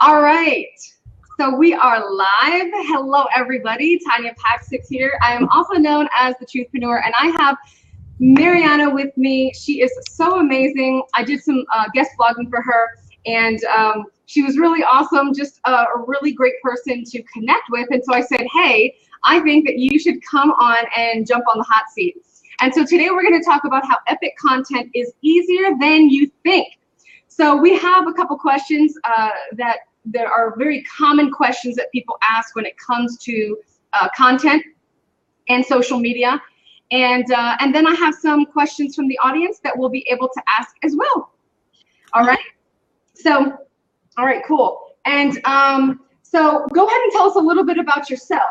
All right. So we are live. Hello, everybody. Tanya Paxix here. I am also known as the Truthpreneur, and I have Mariana with me. She is so amazing. I did some guest blogging for her, and she was really awesome, just a really great person to connect with. And so I said, hey, I think that you should come on and jump on the hot seat. And so today we're going to talk about how epic content is easier than you think. So we have a couple questions that there are very common questions that people ask when it comes to content and social media. And then I have some questions from the audience that we'll be able to ask as well. All right. So, all right, cool. And so go ahead and tell us a little bit about yourself.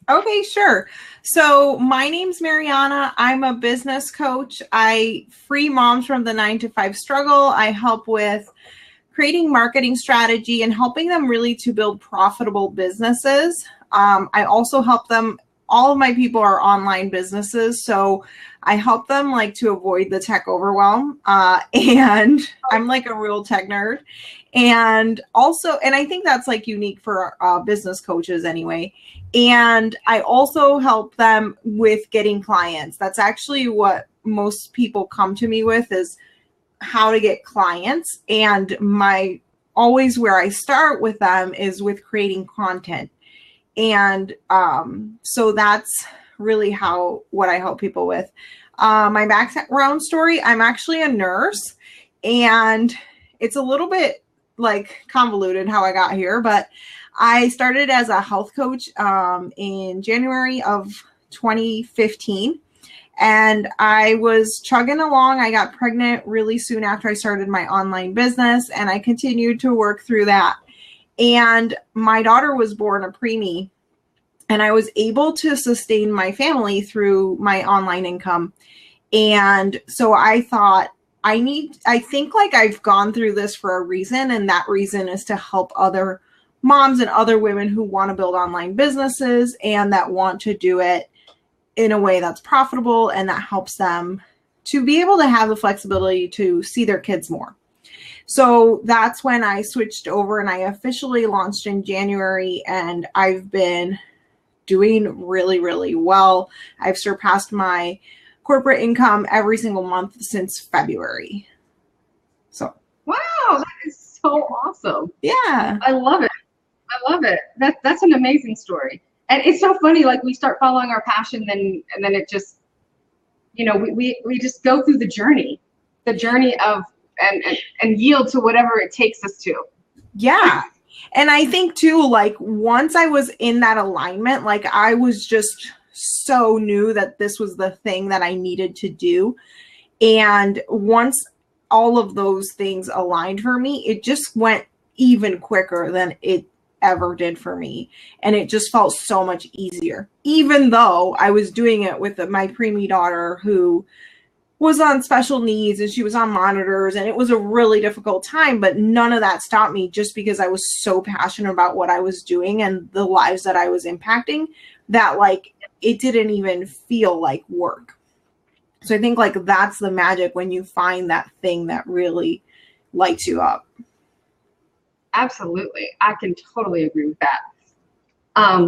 Okay, sure. So my name's Mariana. I'm a business coach. I free moms from the 9-to-5 struggle. I help with creating marketing strategy and helping them really to build profitable businesses. I also help them. All of my people are online businesses, so I help them like to avoid the tech overwhelm. And I'm like a real tech nerd. And also, and I think that's like unique for business coaches anyway. And I also help them with getting clients. That's actually what most people come to me with, is how to get clients. And always where I start with them is with creating content. And so that's really what I help people with. My background story, I'm actually a nurse, and it's a little bit like convoluted how I got here, but I started as a health coach in January of 2015. And I was chugging along. I got pregnant really soon after I started my online business, and I continued to work through that. And my daughter was born a preemie, and I was able to sustain my family through my online income. And so I thought, I think like I've gone through this for a reason, and that reason is to help other moms and other women who want to build online businesses and that want to do it in a way that's profitable and that helps them to be able to have the flexibility to see their kids more. So that's when I switched over, and I officially launched in January, and I've been doing really, really well. I've surpassed my corporate income every single month since February. So wow, that is so awesome. Yeah, I love it. I love it. That's an amazing story. And it's so funny, like we start following our passion, and then it just, we just go through the journey of and yield to whatever it takes us to. Yeah. And I think too, like once I was in that alignment, like I was just so knew that this was the thing that I needed to do. And once all of those things aligned for me, it just went even quicker than it ever did for me. And it just felt so much easier, even though I was doing it with my preemie daughter who was on special needs and she was on monitors, and it was a really difficult time, but none of that stopped me just because I was so passionate about what I was doing and the lives that I was impacting that like it didn't even feel like work. So I think like that's the magic when you find that thing that really lights you up. Absolutely. I can totally agree with that. I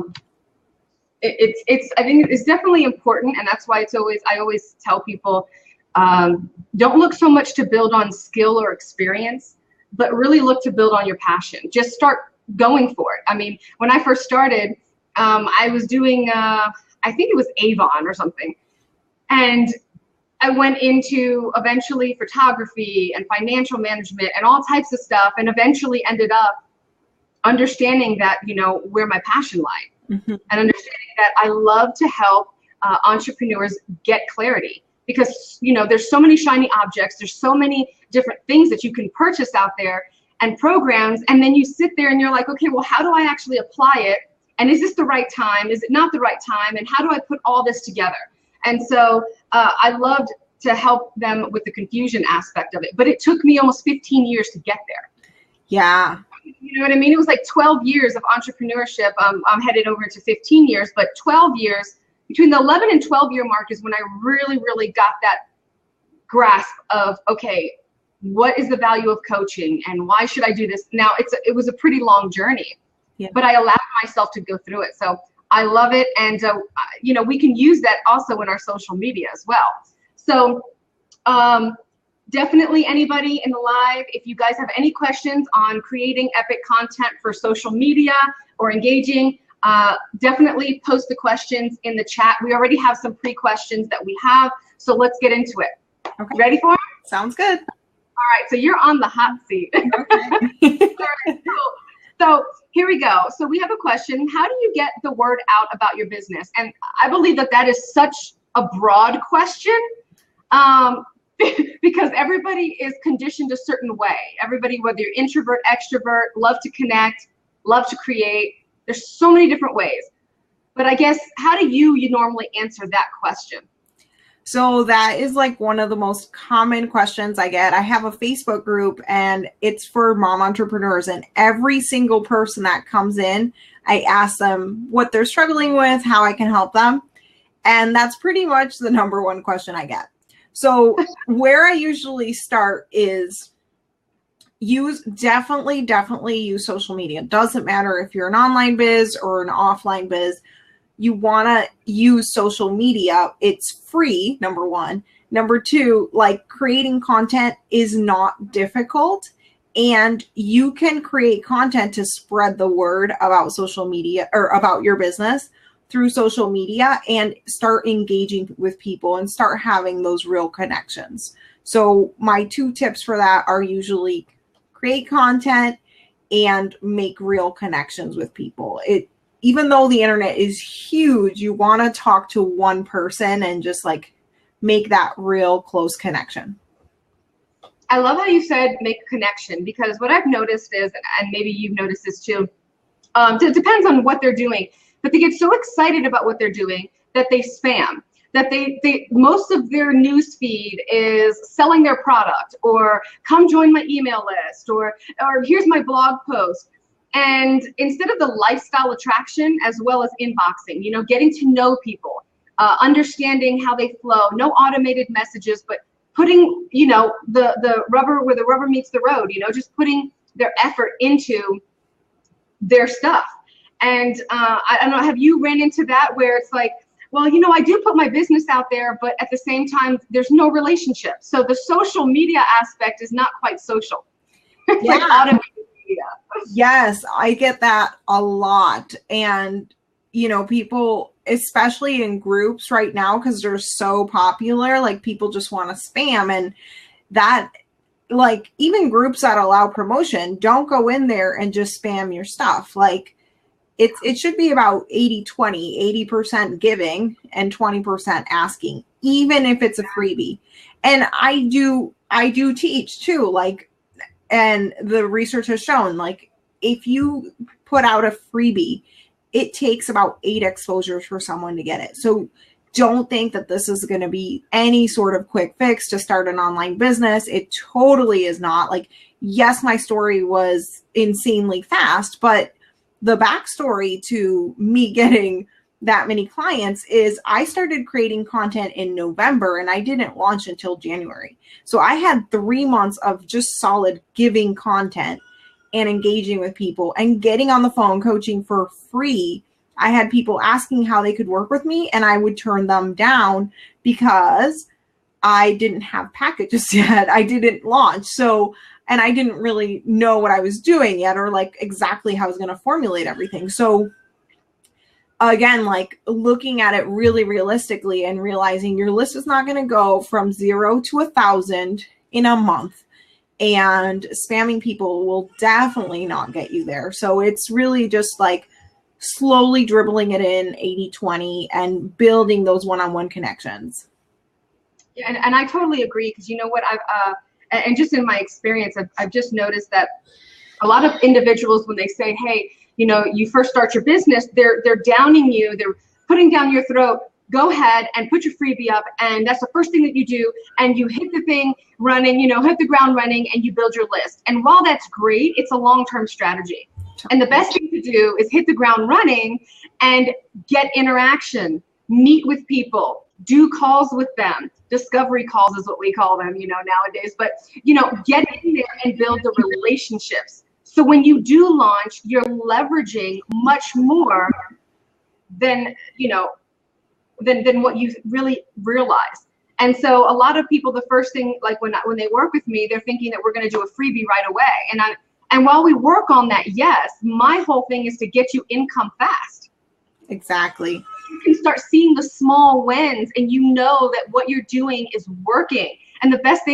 think it's definitely important, and that's why I always tell people, don't look so much to build on skill or experience, but really look to build on your passion. Just start going for it. I mean, when I first started, I was doing, I think it was Avon or something. And I went into eventually photography and financial management and all types of stuff, and eventually ended up understanding that, where my passion lied, and understanding that I love to help entrepreneurs get clarity, because, there's so many shiny objects. There's so many different things that you can purchase out there and programs. And then you sit there and you're like, okay, well, how do I actually apply it? And is this the right time? Is it not the right time? And how do I put all this together? And so I loved to help them with the confusion aspect of it. But it took me almost 15 years to get there. Yeah. You know what I mean? It was like 12 years of entrepreneurship. I'm headed over to 15 years, but 12 years, between the 11 and 12 year mark is when I really, really got that grasp of, okay, what is the value of coaching and why should I do this? Now it was a pretty long journey, but I allowed myself to go through it. So I love it. And, we can use that also in our social media as well. So definitely anybody in the live, if you guys have any questions on creating epic content for social media or engaging, definitely post the questions in the chat. We already have some pre-questions that we have, so let's get into it. Okay. Ready for it? Sounds good. All right, so you're on the hot seat. Okay. All right, cool. So here we go. So we have a question. How do you get the word out about your business? And I believe that is such a broad question because everybody is conditioned a certain way. Everybody, whether you're introvert, extrovert, love to connect, love to create, there's so many different ways. But I guess, how do you normally answer that question? So that is like one of the most common questions I get. I have a Facebook group and it's for mom entrepreneurs, and every single person that comes in, I ask them what they're struggling with, how I can help them. And that's pretty much the number one question I get. So where I usually start is definitely use social media. Doesn't matter if you're an online biz or an offline biz. You want to use social media. It's free, number one. Number two, like, creating content is not difficult, and you can create content to spread the word about social media or about your business through social media and start engaging with people and start having those real connections. So my 2 tips for that are usually create content and make real connections with people. Even though the internet is huge, you want to talk to one person and just like make that real close connection. I love how you said make a connection, because what I've noticed is, and maybe you've noticed this too, it depends on what they're doing, but they get so excited about what they're doing that they spam, that they most of their news feed is selling their product, or come join my email list, or here's my blog post. And instead of the lifestyle attraction as well as inboxing, getting to know people, understanding how they flow, no automated messages, but putting, the rubber where the rubber meets the road, just putting their effort into their stuff. And I don't know, have you ran into that where it's like, well, I do put my business out there, but at the same time, there's no relationship. So the social media aspect is not quite social. It's like automated. Yes, I get that a lot. And, people, especially in groups right now, because they're so popular, like, people just want to spam. And that, like, even groups that allow promotion, don't go in there and just spam your stuff. Like, it should be about 80-20, 80% giving and 20% asking, even if it's a freebie. And I do teach too, like, and the research has shown, like, if you put out a freebie, it takes about 8 exposures for someone to get it. So don't think that this is going to be any sort of quick fix to start an online business. It totally is not. Like, yes, my story was insanely fast, but the backstory to me getting that many clients is I started creating content in November and I didn't launch until January. So I had 3 months of just solid giving content and engaging with people and getting on the phone coaching for free. I had people asking how they could work with me, and I would turn them down because I didn't have packages yet. I didn't launch. So, and I didn't really know what I was doing yet, or like exactly how I was going to formulate everything. So again, like, looking at it really realistically and realizing your list is not going to go from 0 to 1,000 in a month, and spamming people will definitely not get you there. So it's really just like slowly dribbling it in 80-20 and building those one-on-one connections. Yeah, and I totally agree, because you know what, and just in my experience, I've just noticed that a lot of individuals, when they say, hey, you first start your business, they're downing you, they're putting down your throat. Go ahead and put your freebie up, and that's the first thing that you do, and you hit the thing running, hit the ground running, and you build your list. And while that's great, it's a long-term strategy. And the best thing to do is hit the ground running and get interaction, meet with people, do calls with them. Discovery calls is what we call them, nowadays. But, get in there and build the relationships. So when you do launch, you're leveraging much more than, than what you really realize. And so a lot of people, the first thing, like when they work with me, they're thinking that we're going to do a freebie right away. And while we work on that, yes, my whole thing is to get you income fast. Exactly. You can start seeing the small wins, and you know that what you're doing is working. And the best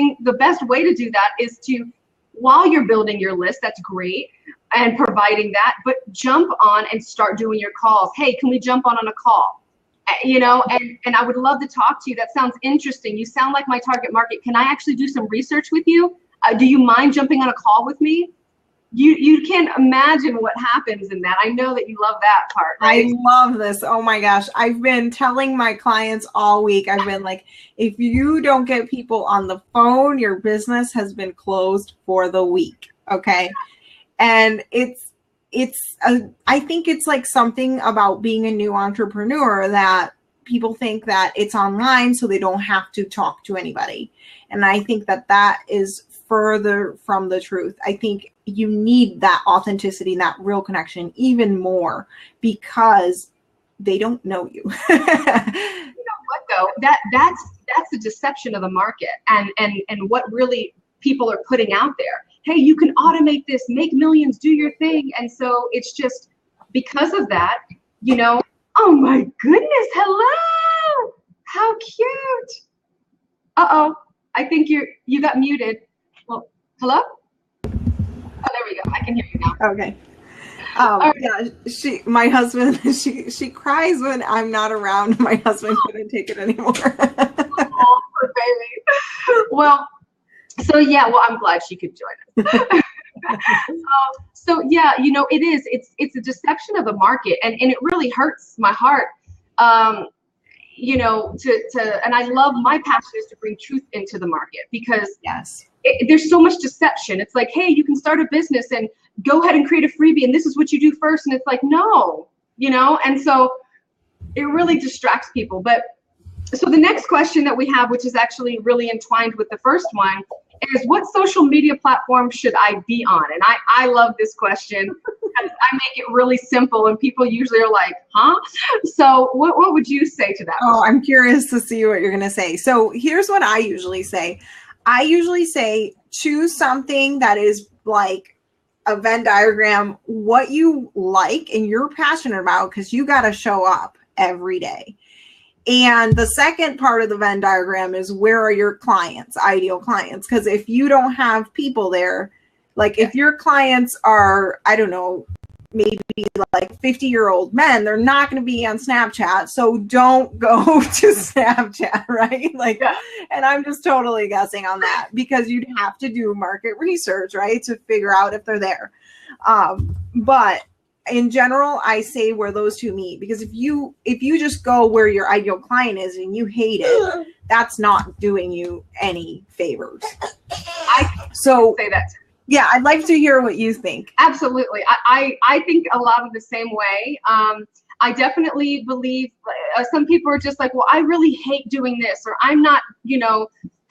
way to do that is to, while you're building your list, that's great, and providing that, but jump on and start doing your calls. Hey, can we jump on a call? And I would love to talk to you. That sounds interesting. You sound like my target market. Can I actually do some research with you? Do you mind jumping on a call with me? You can't imagine what happens in that. I know that you love that part, right? I love this. Oh my gosh. I've been telling my clients all week. I've been like, if you don't get people on the phone, your business has been closed for the week. Okay. And I think it's like something about being a new entrepreneur that people think that it's online, so they don't have to talk to anybody. And I think that is further from the truth. I think you need that authenticity, that real connection even more, because they don't know you. You know what though? That's the deception of the market and what really people are putting out there. Hey, you can automate this, make millions, do your thing. And so it's just because of that, oh my goodness, hello. How cute. Uh-oh, I think you got muted. Well, hello? Oh, there we go. I can hear you now. Okay. Right. Yeah, my husband, she cries when I'm not around. My husband couldn't take it anymore. Oh, poor baby. Well, I'm glad she could join us. It's a deception of the market, and it really hurts my heart. And I love, my passion is to bring truth into the market, because yes, there's so much deception. It's like, hey, you can start a business and go ahead and create a freebie, and this is what you do first. And it's like, no, and so it really distracts people. But so the next question that we have, which is actually really entwined with the first one, is what social media platform should I be on? And I love this question because I make it really simple, and people usually are like, huh? So what would you say to that? Oh, I'm curious to see what you're going to say. So here's what I usually say. I usually say, choose something that is like a Venn diagram, what you like and you're passionate about, because you got to show up every day. And the second part of the Venn diagram is, where are your clients, ideal clients? Because if you don't have people there, like if your clients are, I don't know, maybe like 50-year-old men, they're not going to be on Snapchat. So don't go to Snapchat, right? Like, and I'm just totally guessing on that, because you'd have to do market research, right, to figure out if they're there. But in general, I say where those two meet, because if you just go where your ideal client is and you hate it, that's not doing you any favors. I say that too. Yeah, I'd like to hear what you think. Absolutely. I think a lot of the same way. I definitely believe some people are just like, well, I really hate doing this, or I'm not,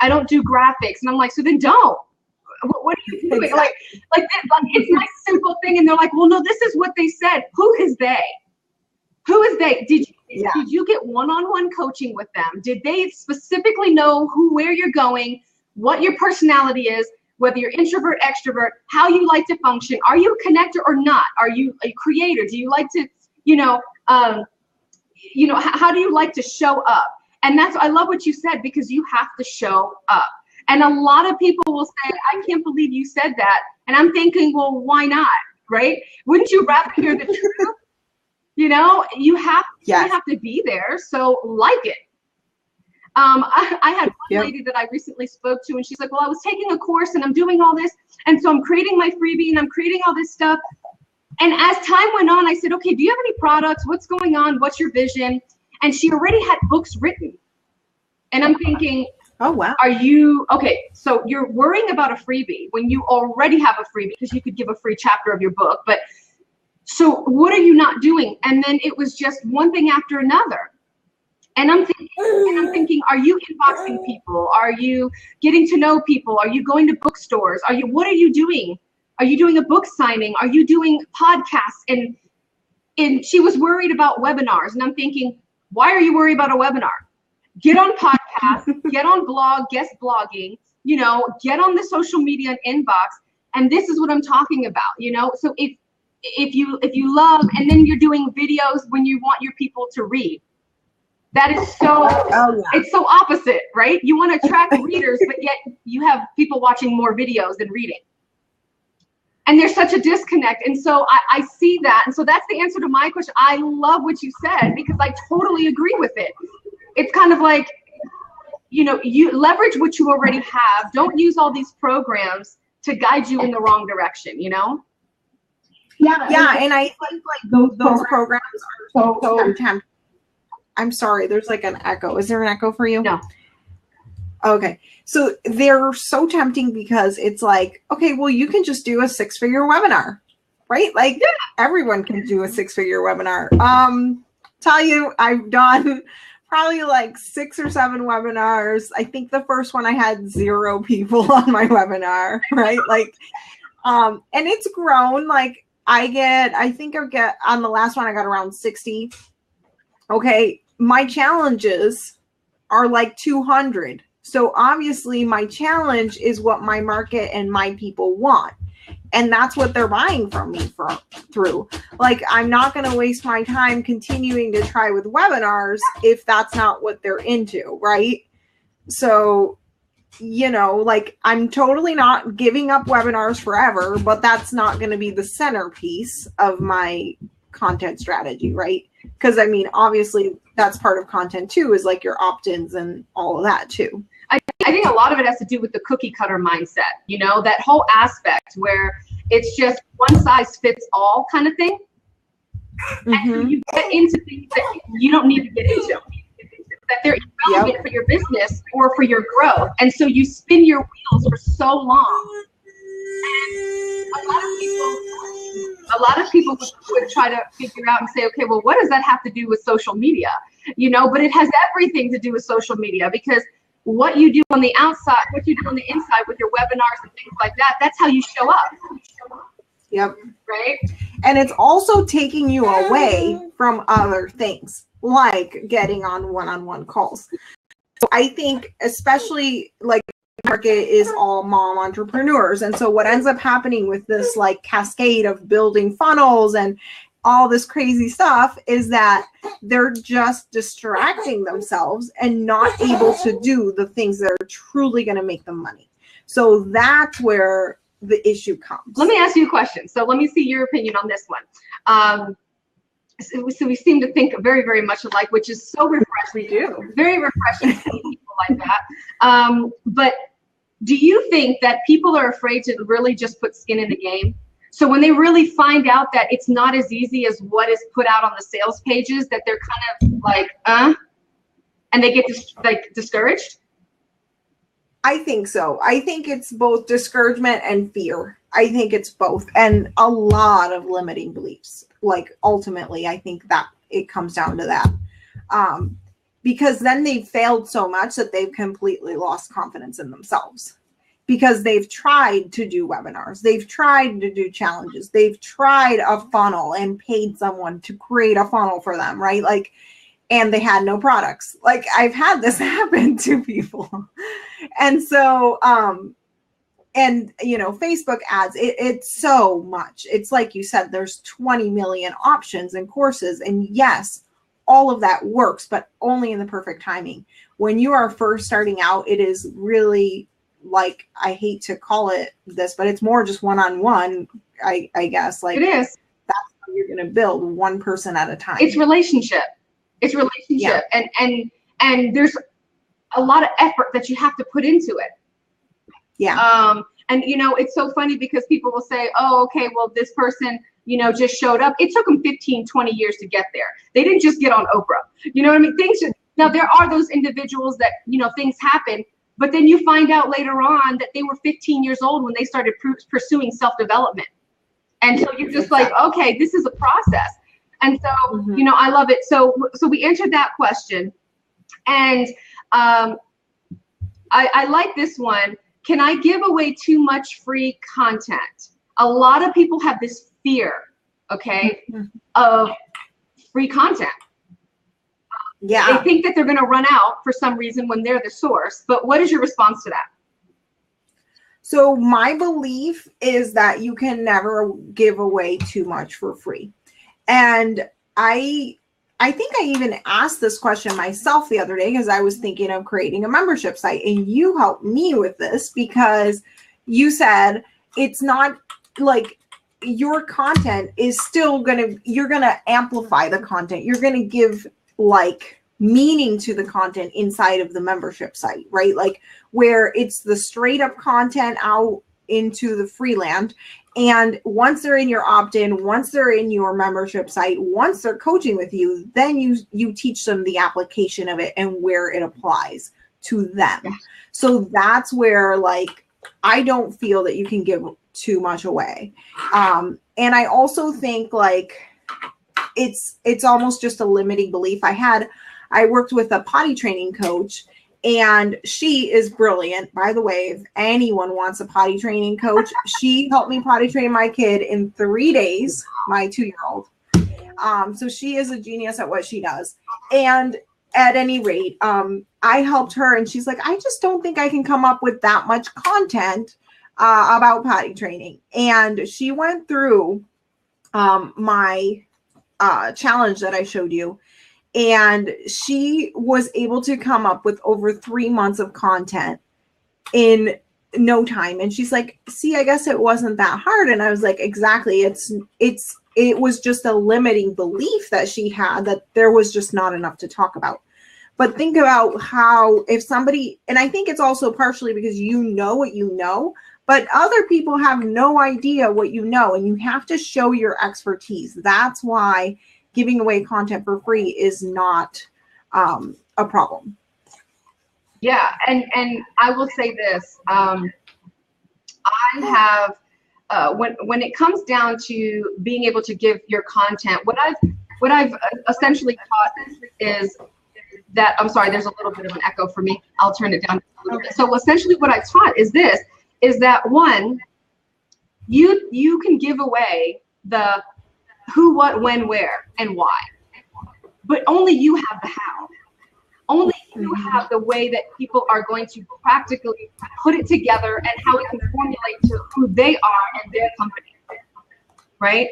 I don't do graphics. And I'm like, so then don't. What are you doing? Like it's my simple thing. And they're like, well, no, this is what they said. Who is they? Who is they? Did you get one-on-one coaching with them? Did they specifically know where you're going, what your personality is, whether you're introvert, extrovert, how you like to function? Are you a connector or not? Are you a creator? Do you like to, how do you like to show up? And I love what you said, because you have to show up. And a lot of people will say, I can't believe you said that. And I'm thinking, well, why not? Right? Wouldn't you rather hear the truth? You have to be there. So like it. I had one lady that I recently spoke to, and she's like, well, I was taking a course and I'm doing all this. And so I'm creating my freebie and I'm creating all this stuff. And as time went on, I said, okay, do you have any products? What's going on? What's your vision? And she already had books written. And I'm thinking, oh, wow. So you're worrying about a freebie when you already have a freebie, because you could give a free chapter of your book. But so what are you not doing? And then it was just one thing after another. And I'm thinking, are you inboxing people? Are you getting to know people? Are you going to bookstores? What are you doing? Are you doing a book signing? Are you doing podcasts? And she was worried about webinars. And I'm thinking, why are you worried about a webinar? Get on podcasts, get on blog, guest blogging, get on the social media and inbox. And this is what I'm talking about, So if you love, and then you're doing videos when you want your people to read. That is It's so opposite, right? You want to attract readers, but yet you have people watching more videos than reading. And there's such a disconnect. And so I see that. And so that's the answer to my question. I love what you said because I totally agree with it. It's kind of like, you leverage what you already have. Don't use all these programs to guide you in the wrong direction, Yeah. And I think like those programs are so tempting. I'm sorry, there's like an echo. Is there an echo for you? No. Okay. So they're so tempting because it's like, okay, well, you can just do a 6-figure webinar, right? Like everyone can do a 6-figure webinar. Tell you, I've done probably like 6 or 7 webinars. I think the first one I had 0 people on my webinar, right? Like, and it's grown. Like I think on the last one, I got around 60. Okay. My challenges are like 200. So obviously my challenge is what my market and my people want. And that's what they're buying from me through. Like, I'm not going to waste my time continuing to try with webinars if that's not what they're into. Right. So, like I'm totally not giving up webinars forever, but that's not going to be the centerpiece of my content strategy. Right. Because I mean, obviously that's part of content too, is like your opt-ins and all of that too. I think a lot of it has to do with the cookie cutter mindset, that whole aspect where it's just one size fits all kind of thing. Mm-hmm. And so you get into things that you don't need to get into, that they're irrelevant for your business or for your growth. And so you spin your wheels for so long. And a lot of people would try to figure out and say, okay, well, what does that have to do with social media? But it has everything to do with social media, because what you do on the outside, what you do on the inside with your webinars and things like that, that's how you show up. Yep. Right. And it's also taking you away from other things, like getting on one-on-one calls. So I think especially like market is all mom entrepreneurs. And so what ends up happening with this like cascade of building funnels and all this crazy stuff is that they're just distracting themselves and not able to do the things that are truly going to make them money. So that's where the issue comes. Let me ask you a question. So let me see your opinion on this one. So we seem to think very, very much alike, which is so refreshing. We do. Very refreshing to see people like that. But do you think that people are afraid to really just put skin in the game? So when they really find out that it's not as easy as what is put out on the sales pages, that they're kind of like, and they get discouraged? I think so. I think it's both discouragement and fear. I think it's both, and a lot of limiting beliefs. Like ultimately, I think that it comes down to that. Because then they've failed so much that they've completely lost confidence in themselves. Because they've tried to do webinars, they've tried to do challenges, they've tried a funnel and paid someone to create a funnel for them, right? Like, and they had no products. Like I've had this happen to people. And so, and Facebook ads, it's so much. It's like you said, there's 20 million options and courses. And yes, all of that works, but only in the perfect timing. When you are first starting out, it is really, like, I hate to call it this, but it's more just one-on-one, I guess. Like, it is. That's how you're going to build one person at a time. It's relationship. Yeah. And there's a lot of effort that you have to put into it. Yeah. And it's so funny because people will say, oh, okay, well, this person, just showed up. It took them 15, 20 years to get there. They didn't just get on Oprah. You know what I mean? Now there are those individuals that, things happen. But then you find out later on that they were 15 years old when they started pursuing self-development. And so you're just like, okay, this is a process. And so, I love it. So we answered that question. And I like this one. Can I give away too much free content? A lot of people have this fear, okay, of free content. Yeah. They think that they're going to run out for some reason when they're the source. But what is your response to that? So my belief is that you can never give away too much for free. And I think I even asked this question myself the other day because I was thinking of creating a membership site, and you helped me with this because you said it's not like your content is still you're going to amplify the content. You're going to give like meaning to the content inside of the membership site, right? Like where it's the straight up content out into the free land. And once they're in your opt-in, once they're in your membership site, once they're coaching with you, then you teach them the application of it and where it applies to them. Yeah. So that's where like, I don't feel that you can give too much away. And I also think like, it's almost just a limiting belief. I worked with a potty training coach, and she is brilliant. By the way, if anyone wants a potty training coach, she helped me potty train my kid in 3 days, my 2-year-old. So she is a genius at what she does. And at any rate, I helped her, and she's like, I just don't think I can come up with that much content about potty training. And she went through my challenge that I showed you, and she was able to come up with over 3 months of content in no time. And she's like, see, I guess it wasn't that hard. And I was like, exactly. It was just a limiting belief that she had, that there was just not enough to talk about. But think about how if somebody, and I think it's also partially because you know what you know, but other people have no idea what you know, and you have to show your expertise. That's why giving away content for free is not a problem. Yeah, and I will say this: I have when it comes down to being able to give your content, what I've essentially taught is that, I'm sorry, there's a little bit of an echo for me. I'll turn it down a little bit. So essentially, what I've taught is this: is that one, you can give away the who, what, when, where, and why, but only you have the how. Only you have the way that people are going to practically put it together and how it can formulate to who they are and their company, right?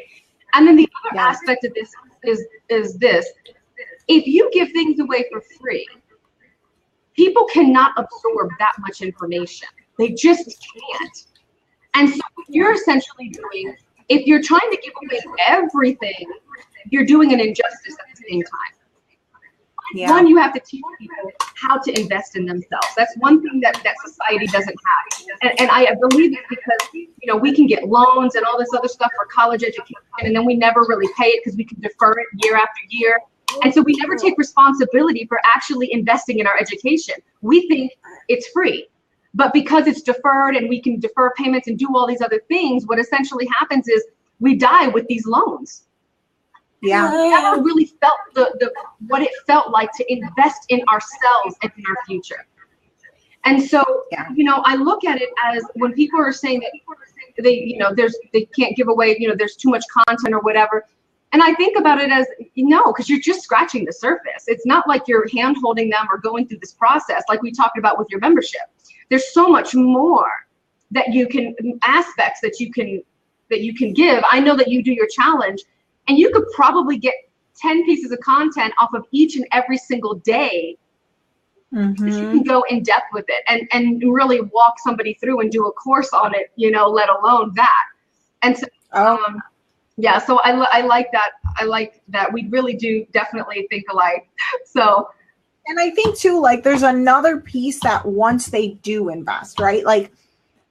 And then the other aspect of this is this: if you give things away for free, people cannot absorb that much information. They just can't. And so what you're essentially doing, if you're trying to give away everything, you're doing an injustice at the same time. Yeah. One, you have to teach people how to invest in themselves. That's one thing that society doesn't have. And I believe it's because, we can get loans and all this other stuff for college education, and then we never really pay it because we can defer it year after year. And so we never take responsibility for actually investing in our education. We think it's free. But because it's deferred and we can defer payments and do all these other things, what essentially happens is we die with these loans. Yeah. We never really felt what it felt like to invest in ourselves and in our future. And so, I look at it as when people are saying that they can't give away, there's too much content or whatever. And I think about it as, because you're just scratching the surface. It's not like you're hand holding them or going through this process like we talked about with your membership. There's so much more that aspects that you can give. I know that you do your challenge, and you could probably get 10 pieces of content off of each and every single day. Mm-hmm. You can go in depth with it and really walk somebody through and do a course on it, let alone that. And so, so I like that. I like that we really do definitely think alike. So. And I think too, like there's another piece that once they do invest, right? Like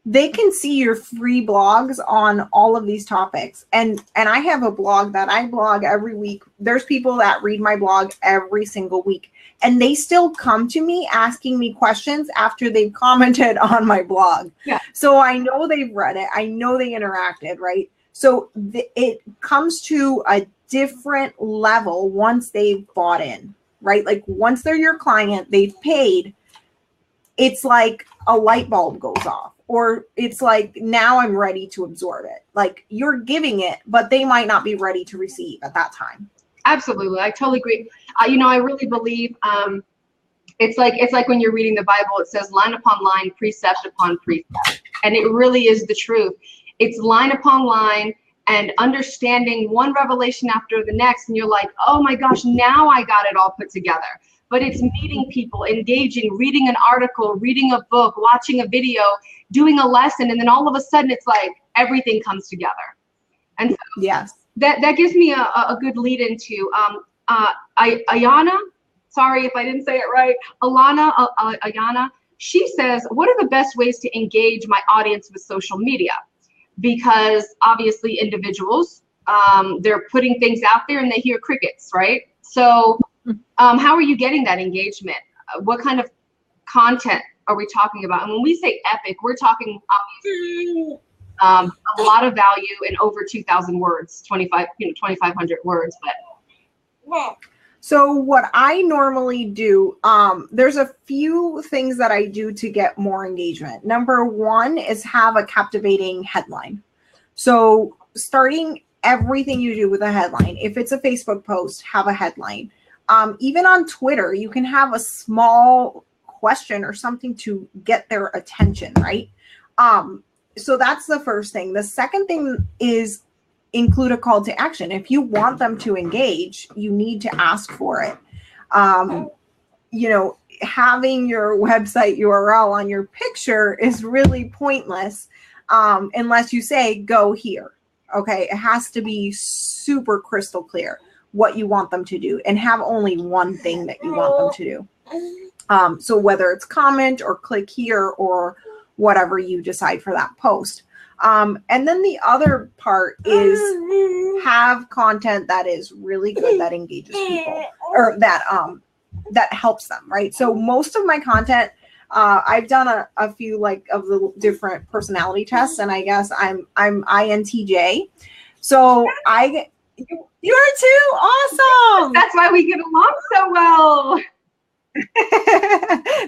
they can see your free blogs on all of these topics. And I have a blog that I blog every week. There's people that read my blog every single week, and they still come to me asking me questions after they've commented on my blog. Yeah. So I know they've read it. I know they interacted, right? So it comes to a different level once they've bought in. right? Like once they're your client, they've paid, it's like a light bulb goes off, or it's like, now I'm ready to absorb it. Like you're giving it, but they might not be ready to receive at that time. Absolutely. I totally agree. I really believe it's like when you're reading the Bible, it says line upon line, precept upon precept. And it really is the truth. It's line upon line and understanding one revelation after the next. And you're like, oh my gosh, now I got it all put together. But it's meeting people, engaging, reading an article, reading a book, watching a video, doing a lesson. And then all of a sudden it's like everything comes together. And so yes, that gives me a good lead into Ayana. Sorry if I didn't say it right. Ayana, she says, what are the best ways to engage my audience with social media? Because obviously individuals, they're putting things out there and they hear crickets, right? So how are you getting that engagement? What kind of content are we talking about? And when we say epic, we're talking obviously a lot of value in over 2,000 words, 2,500 words, but. So what I normally do, there's a few things that I do to get more engagement. Number one is have a captivating headline. So starting everything you do with a headline. If it's a Facebook post, have a headline. Even on Twitter, you can have a small question or something to get their attention, right? So that's the first thing. The second thing is include a call to action. If you want them to engage, you need to ask for it. Having your website URL on your picture is really pointless unless you say, go here. Okay, it has to be super crystal clear what you want them to do and have only one thing that you want them to do. So whether it's comment or click here or whatever you decide for that post. And then the other part is have content that is really good, that engages people, or that helps them, right? So most of my content, I've done a few like of the different personality tests, and I guess I'm INTJ. So you are too. Awesome. That's why we get along so well.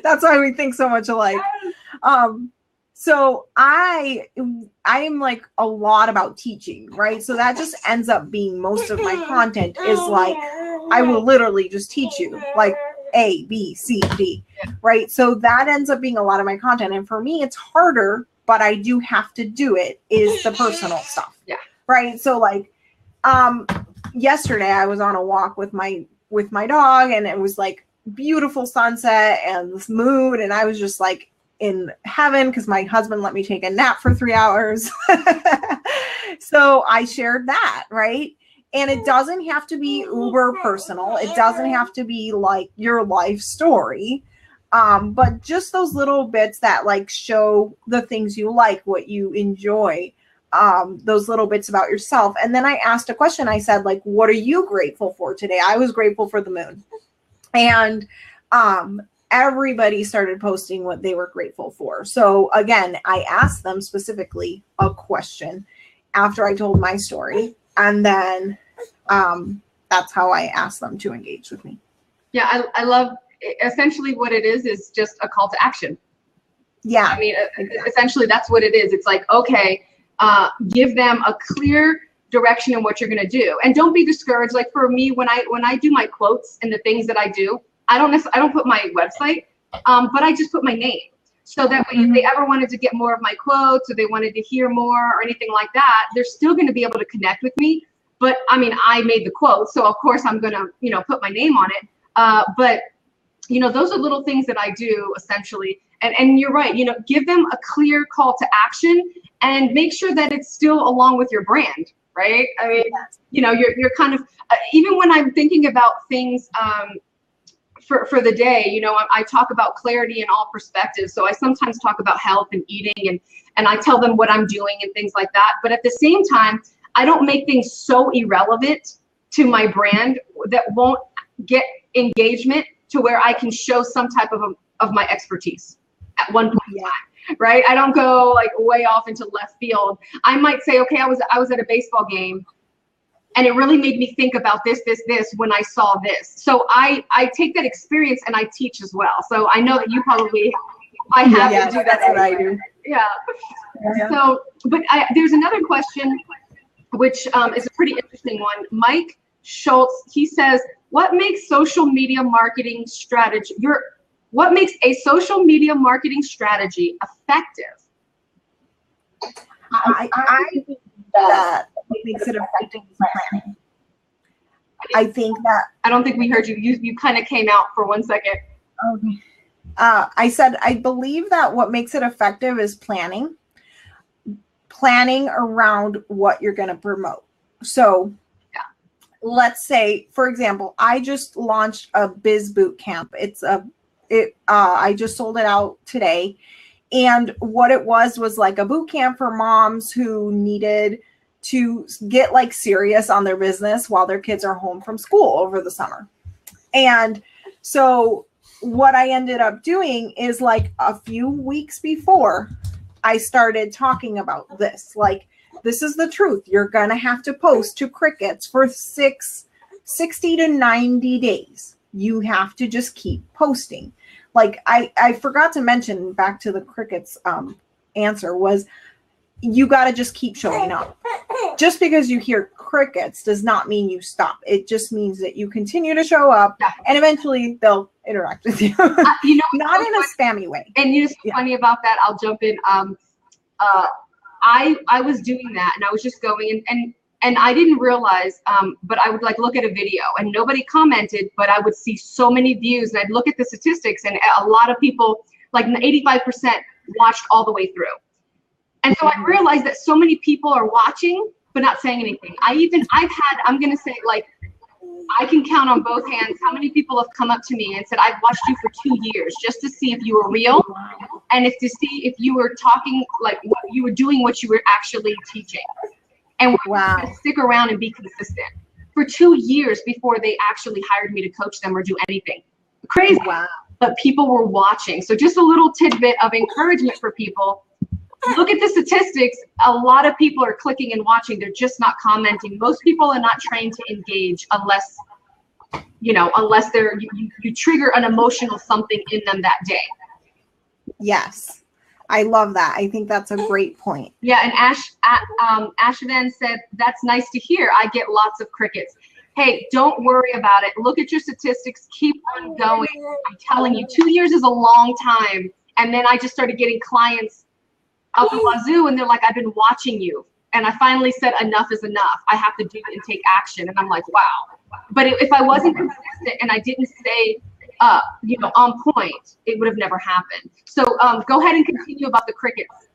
That's why we think so much alike. So I am like a lot about teaching, right? So that just ends up being most of my content is like, I will literally just teach you like A, B, C, D, right? So that ends up being a lot of my content. And for me, it's harder, but I do have to do it, is the personal stuff. Yeah. Right. So like, yesterday I was on a walk with my dog, and it was like beautiful sunset and this mood. And I was just like, in heaven because my husband let me take a nap for 3 hours. So I shared that, right? And it doesn't have to be uber personal. It doesn't have to be like your life story. But just those little bits that like show the things you like, what you enjoy, those little bits about yourself. And then I asked a question. I said, like, what are you grateful for today? I was grateful for the moon. And everybody started posting what they were grateful for. So again, I asked them specifically a question after I told my story. And then that's how I asked them to engage with me. Yeah, I love, essentially what it is just a call to action. Yeah. I mean, essentially that's what it is. It's like, okay, give them a clear direction in what you're going to do. And don't be discouraged. Like for me, when I do my quotes and the things that I do, I don't put my website, but I just put my name. So that way, if they ever wanted to get more of my quotes or they wanted to hear more or anything like that, they're still going to be able to connect with me. But I mean, I made the quote, so of course I'm going to, put my name on it. But, those are little things that I do essentially. And you're right, give them a clear call to action and make sure that it's still along with your brand, right? I mean, you're kind of, even when I'm thinking about things, for the day, I talk about clarity in all perspectives. So I sometimes talk about health and eating and I tell them what I'm doing and things like that. But at the same time, I don't make things so irrelevant to my brand that won't get engagement to where I can show some type of my expertise at one point in time, right? I don't go like way off into left field. I might say, okay, I was at a baseball game And it really made me think about this when I saw this. So I take that experience and I teach as well. So I know that you probably, I have to do that. That's what I do. Yeah. So, but there's another question, which is a pretty interesting one. Mike Schultz, he says, what makes social media marketing strategy, what makes a social media marketing strategy effective? I think that what makes it effective is planning. I think that. I don't think we heard you. You kind of came out for 1 second. Okay. I said, I believe that what makes it effective is planning around what you're going to promote. So let's say, for example, I just launched a biz boot camp. I just sold it out today. And what it was like a boot camp for moms who needed to get like serious on their business while their kids are home from school over the summer. And so what I ended up doing is like a few weeks before I started talking about this, like, this is the truth. You're going to have to post to crickets for 60 to 90 days. You have to just keep posting. Like I forgot to mention, back to the crickets answer, was you got to just keep showing up. Just because you hear crickets does not mean you stop. It just means that you continue to show up, and eventually they'll interact with you. You know, not in a spammy way. And you know, what's funny about that, I'll jump in. I was doing that, and I was just going and I didn't realize, but I would like look at a video and nobody commented, but I would see so many views, and I'd look at the statistics, and a lot of people, like 85%, watched all the way through. And so I realized that so many people are watching but not saying anything. I'm gonna say, like, I can count on both hands how many people have come up to me and said, I've watched you for 2 years just to see if you were real, and to see if you were talking, like, what you were doing, what you were actually teaching. And we're going to stick around and be consistent for 2 years before they actually hired me to coach them or do anything. Crazy. Wow. But people were watching. So just a little tidbit of encouragement for people. Look at the statistics. A lot of people are clicking and watching. They're just not commenting. Most people are not trained to engage unless you trigger an emotional something in them that day. Yes. I love that. I think that's a great point. Yeah, and Ashvan said, that's nice to hear. I get lots of crickets. Hey, don't worry about it. Look at your statistics. Keep on going. I'm telling you, 2 years is a long time. And then I just started getting clients up the wazoo, and they're like, I've been watching you. And I finally said, enough is enough. I have to do it and take action. And I'm like, wow. But if I wasn't consistent and I didn't stay on point, it would have never happened. So go ahead and continue about the crickets.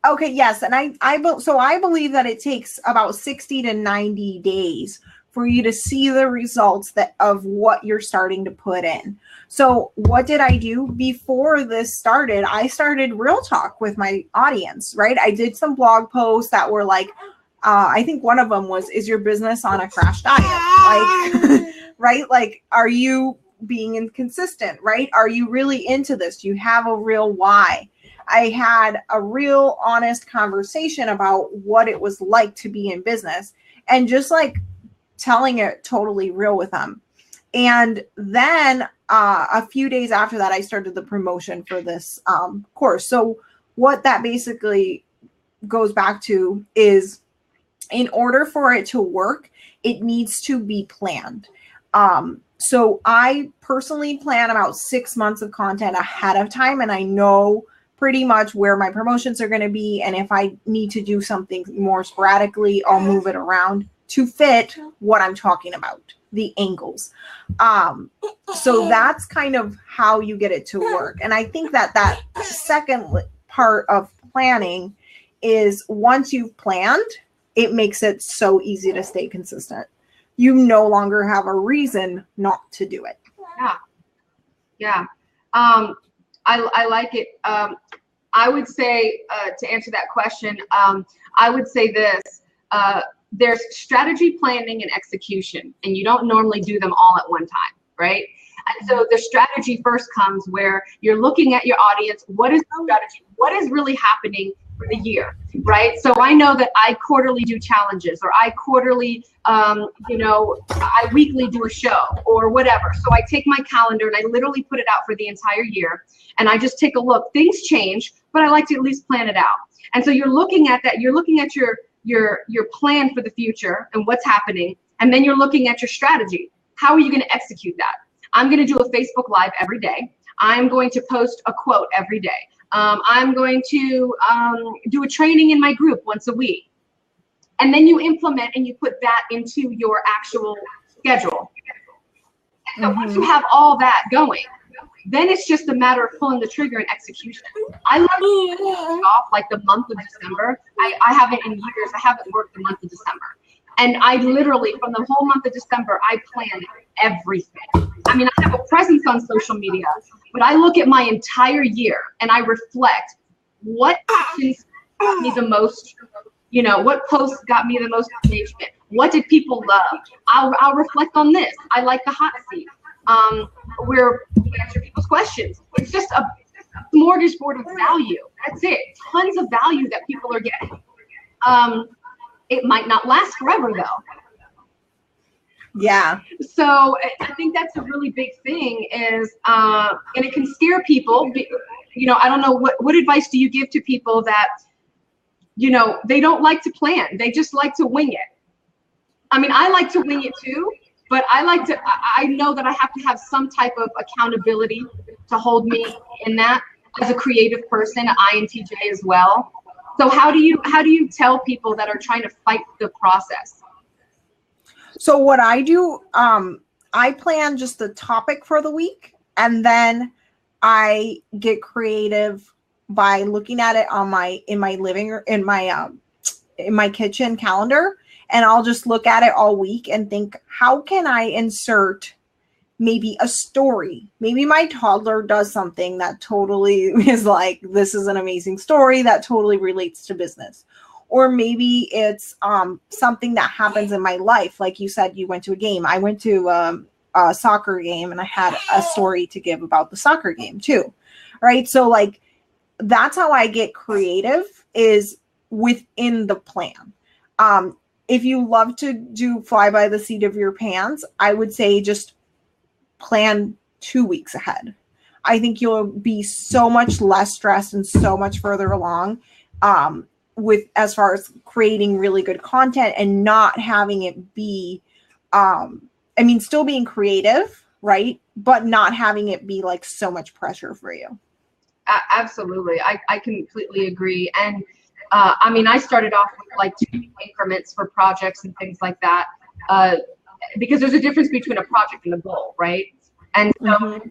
Okay, yes. And I believe that it takes about 60 to 90 days for you to see the results of what you're starting to put in. So what did I do before this started? I started real talk with my audience, right? I did some blog posts that were like, I think one of them was, is your business on a crash diet? Like, right? Like, are you being inconsistent, right? Are you really into this? Do you have a real why? I had a real honest conversation about what it was like to be in business, and just like telling it totally real with them. And then a few days after that, I started the promotion for this course. So what that basically goes back to is, in order for it to work, it needs to be planned. So I personally plan about 6 months of content ahead of time, and I know pretty much where my promotions are going to be. And if I need to do something more sporadically, I'll move it around to fit what I'm talking about, the angles. So that's kind of how you get it to work. And I think that second part of planning is, once you've planned, it makes it so easy to stay consistent. You no longer have a reason not to do it. Yeah. I like it. I would say, to answer that question, I would say this. There's strategy, planning, and execution, and you don't normally do them all at one time, right? And so the strategy first comes where you're looking at your audience. What is the strategy? What is really happening? for the year, right? So I know that I quarterly do challenges, or I quarterly, I weekly do a show or whatever. So I take my calendar and I literally put it out for the entire year, and I just take a look. Things change, but I like to at least plan it out. And so you're looking at that. You're looking at your plan for the future and what's happening, and then you're looking at your strategy. How are you going to execute that? I'm going to do a Facebook Live every day. I'm going to post a quote every day. I'm going to do a training in my group once a week. And then you implement and you put that into your actual schedule. And so once you have all that going, then it's just a matter of pulling the trigger and execution. I love to kick off like the month of December. I haven't in years. I haven't worked the month of December. And I literally, from the whole month of December, I plan everything. I mean, I have a presence on social media, but I look at my entire year and I reflect what actions got me the most, what posts got me the most engagement. What did people love? I'll reflect on this. I like the hot seat. Where we answer people's questions. It's just a smorgasbord of value. That's it. Tons of value that people are getting. It might not last forever though. Yeah. So I think that's a really big thing is, and it can scare people. I don't know what advice do you give to people that, they don't like to plan. They just like to wing it. I mean, I like to wing it too, but I know that I have to have some type of accountability to hold me in that as a creative person, INTJ as well. So how do you tell people that are trying to fight the process? So what I do, I plan just the topic for the week, and then I get creative by looking at it in my kitchen calendar, and I'll just look at it all week and think, how can I insert maybe a story? Maybe my toddler does something that totally is like, this is an amazing story that totally relates to business. Or maybe it's something that happens in my life. Like you said, you went to a game. I went to a soccer game, and I had a story to give about the soccer game too, right? So like, that's how I get creative, is within the plan. If you love to do fly by the seat of your pants, I would say just plan 2 weeks ahead. I think you'll be so much less stressed and so much further along with as far as creating really good content and not having it be, still being creative, right? But not having it be like so much pressure for you. Absolutely. I completely agree. And I started off with like 2 increments for projects and things like that. Because there's a difference between a project and a goal, right? And so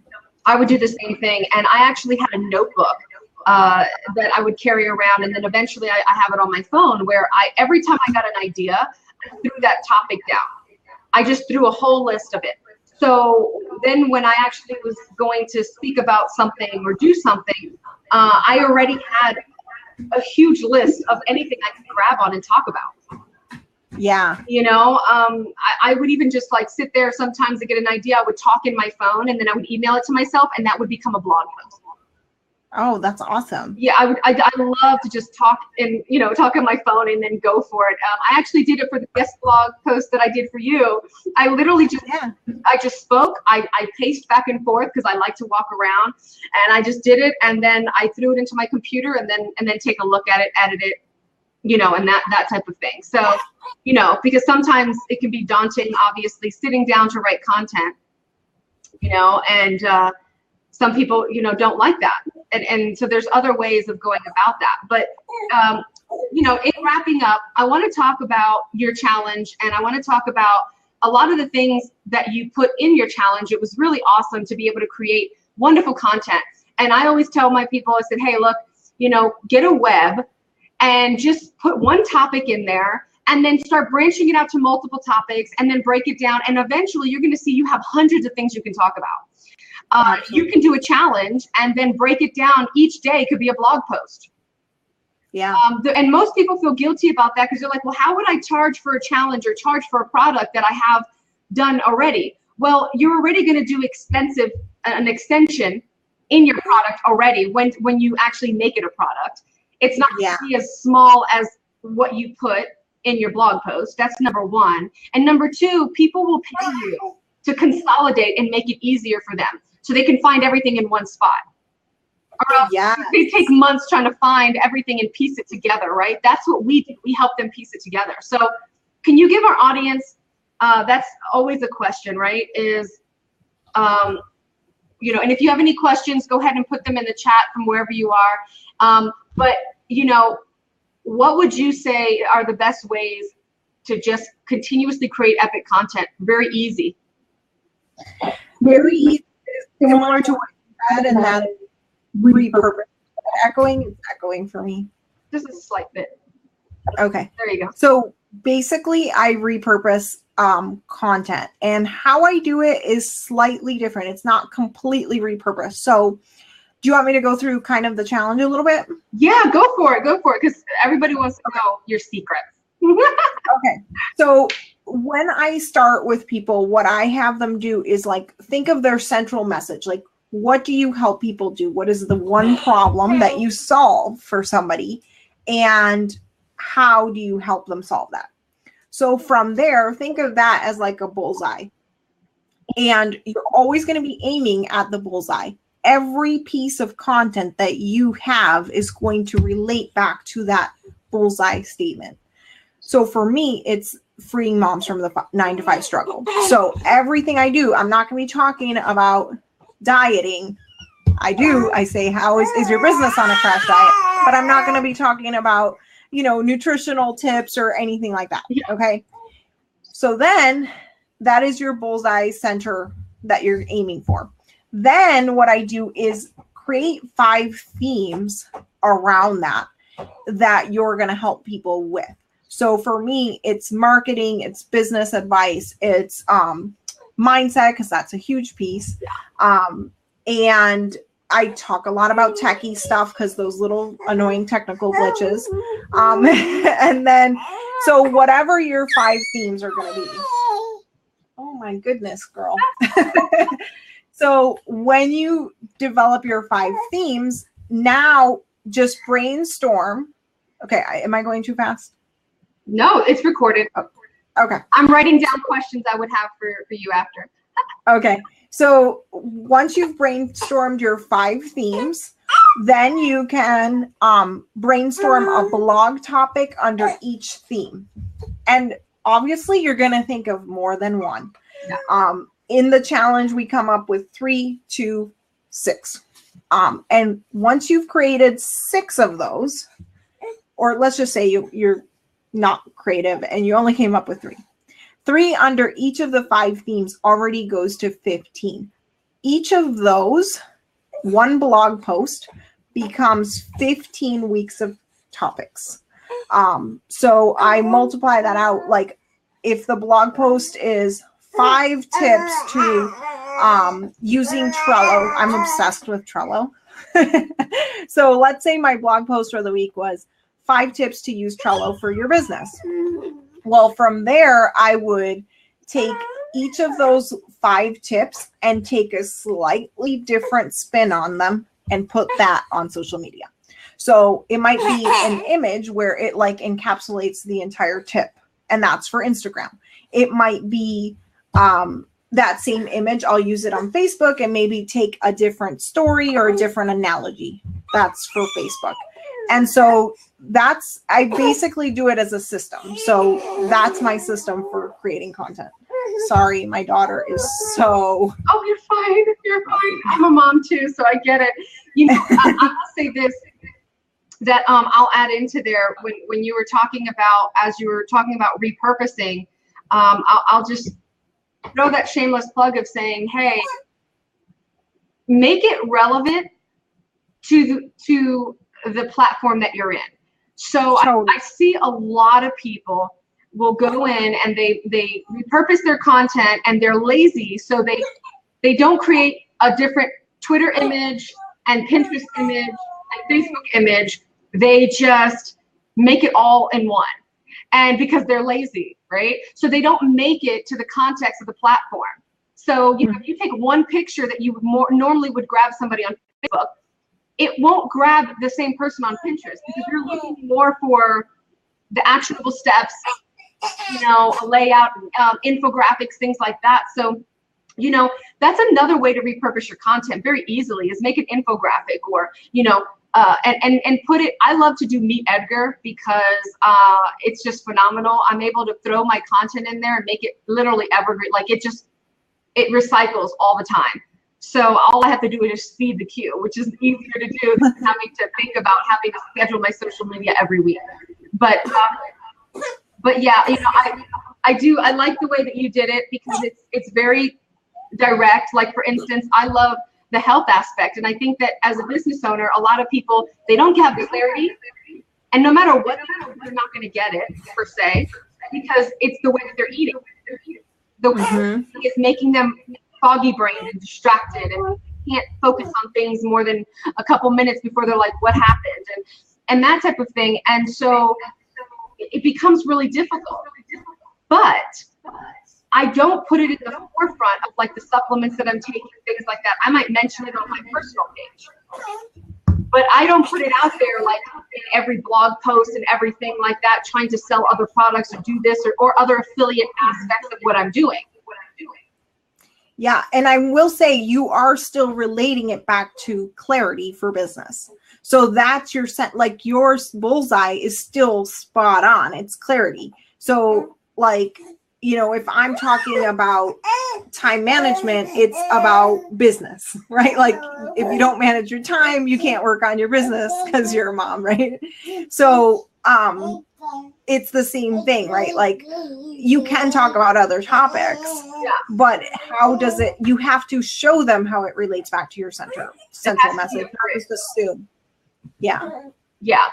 I would do the same thing. And I actually had a notebook that I would carry around. And then eventually I have it on my phone where every time I got an idea, I threw that topic down. I just threw a whole list of it. So then when I actually was going to speak about something or do something, I already had a huge list of anything I could grab on and talk about. Yeah. I would even just like sit there sometimes to get an idea. I would talk in my phone, and then I would email it to myself, and that would become a blog post. Oh, that's awesome. Yeah, I love to just talk and, talk on my phone and then go for it. I actually did it for the guest blog post that I did for you. I literally I just spoke. I paced back and forth because I like to walk around, and I just did it. And then I threw it into my computer and then take a look at it, edit it, and that type of thing. So, because sometimes it can be daunting, obviously, sitting down to write content, and some people, don't like that. And so there's other ways of going about that. But, in wrapping up, I want to talk about your challenge, and I want to talk about a lot of the things that you put in your challenge. It was really awesome to be able to create wonderful content. And I always tell my people, I said, hey, look, get a web and just put one topic in there, and then start branching it out to multiple topics, and then break it down. And eventually you're going to see you have hundreds of things you can talk about. You can do a challenge and then break it down. Each day could be a blog post. Yeah. And most people feel guilty about that because they're like, well, how would I charge for a challenge or charge for a product that I have done already? Well, you're already going to do an extension in your product already when you actually make it a product. It's not going to be as small as what you put in your blog post. That's number one. And number two, people will pay you to consolidate and make it easier for them so they can find everything in one spot. Or else they take months trying to find everything and piece it together, right? That's what we do. We help them piece it together. So can you give our audience, that's always a question, right? Is, you know, and if you have any questions, go ahead and put them in the chat from wherever you are. But, you know, what would you say are the best ways to just continuously create epic content? Very easy. Very easy. Similar to what you said, and that is repurpose. It's echoing for me. Just a slight bit. Okay. There you go. So basically, I repurpose content, and how I do it is slightly different. It's not completely repurposed. So do you want me to go through kind of the challenge a little bit? Yeah, go for it. Go for it, because everybody wants to know your secrets. Okay. So when I start with people, what I have them do is like, think of their central message. Like, what do you help people do? What is the one problem that you solve for somebody? And how do you help them solve that? So from there, think of that as like a bullseye. And you're always going to be aiming at the bullseye. Every piece of content that you have is going to relate back to that bullseye statement. So for me, it's freeing moms from the 9-to-5 struggle. So everything I do, I'm not going to be talking about dieting. I say, how is your business on a crash diet? But I'm not going to be talking about, you know, nutritional tips or anything like that. Okay. So then that is your bullseye center that you're aiming for. Then what I do is create 5 themes around that you're going to help people with. So for me, it's marketing, it's business advice, it's mindset, because that's a huge piece. And I talk a lot about techie stuff because those little annoying technical glitches. And then, so whatever your 5 themes are going to be. Oh my goodness, girl. So when you develop your 5 themes, now just brainstorm. Okay, am I going too fast? No, it's recorded. Oh, okay. I'm writing down questions I would have for you after. Okay. So once you've brainstormed your 5 themes, then you can brainstorm a blog topic under each theme. And obviously you're going to think of more than one. Yeah. In the challenge, we come up with 3, 2, 6. And once you've created 6 of those, or let's just say you're not creative and you only came up with 3 under each of the 5 themes already goes to 15. Each of those, one blog post, becomes 15 weeks of topics. So I multiply that out. Like if the blog post is 5 tips to using Trello. I'm obsessed with Trello. So let's say my blog post for the week was 5 tips to use Trello for your business. Well, from there, I would take each of those 5 tips and take a slightly different spin on them and put that on social media. So it might be an image where it like encapsulates the entire tip, and that's for Instagram. It might be that same image, I'll use it on Facebook and maybe take a different story or a different analogy. That's for Facebook. And so I basically do it as a system. So that's my system for creating content. Sorry, my daughter is so. Oh, you're fine. You're fine. I'm a mom too, so I get it. You know, I'll say this, that I'll add into there when you were talking about, as you were talking about repurposing, I'll just throw that shameless plug of saying, hey, make it relevant to the platform that you're in. So I see a lot of people will go in and they repurpose their content and they're lazy, so they don't create a different Twitter image and Pinterest image and Facebook image. They just make it all in one. And because they're lazy, right? So they don't make it to the context of the platform. So you know, if you take one picture that you normally would grab somebody on Facebook, it won't grab the same person on Pinterest because you're looking more for the actionable steps, a layout, infographics, things like that. So, that's another way to repurpose your content very easily is make an infographic or, and put it. I love to do Meet Edgar because it's just phenomenal. I'm able to throw my content in there and make it literally evergreen. Like it recycles all the time. So all I have to do is just feed the queue, which is easier to do than having to think about having to schedule my social media every week. But yeah, I like the way that you did it because it's very direct. Like for instance, I love the health aspect. And I think that as a business owner, a lot of people, they don't have the clarity. And no matter what they do, they're not going to get it per se, because it's the way that they're eating. The way is making them foggy brained and distracted and can't focus on things more than a couple minutes before they're like, what happened? And that type of thing. And so it becomes really difficult. But I don't put it in the forefront of like the supplements that I'm taking, things like that. I might mention it on my personal page, but I don't put it out there like in every blog post and everything like that, trying to sell other products or do this or other affiliate aspects of what I'm doing. Yeah. And I will say you are still relating it back to clarity for business. So that's your like your bullseye is still spot on. It's clarity. So like, if I'm talking about time management, it's about business, right? Like if you don't manage your time, you can't work on your business because you're a mom, right? So it's the same thing, right? Like you can talk about other topics, but how does it, you have to show them how it relates back to your central message. Not just assume. Yeah. Yeah.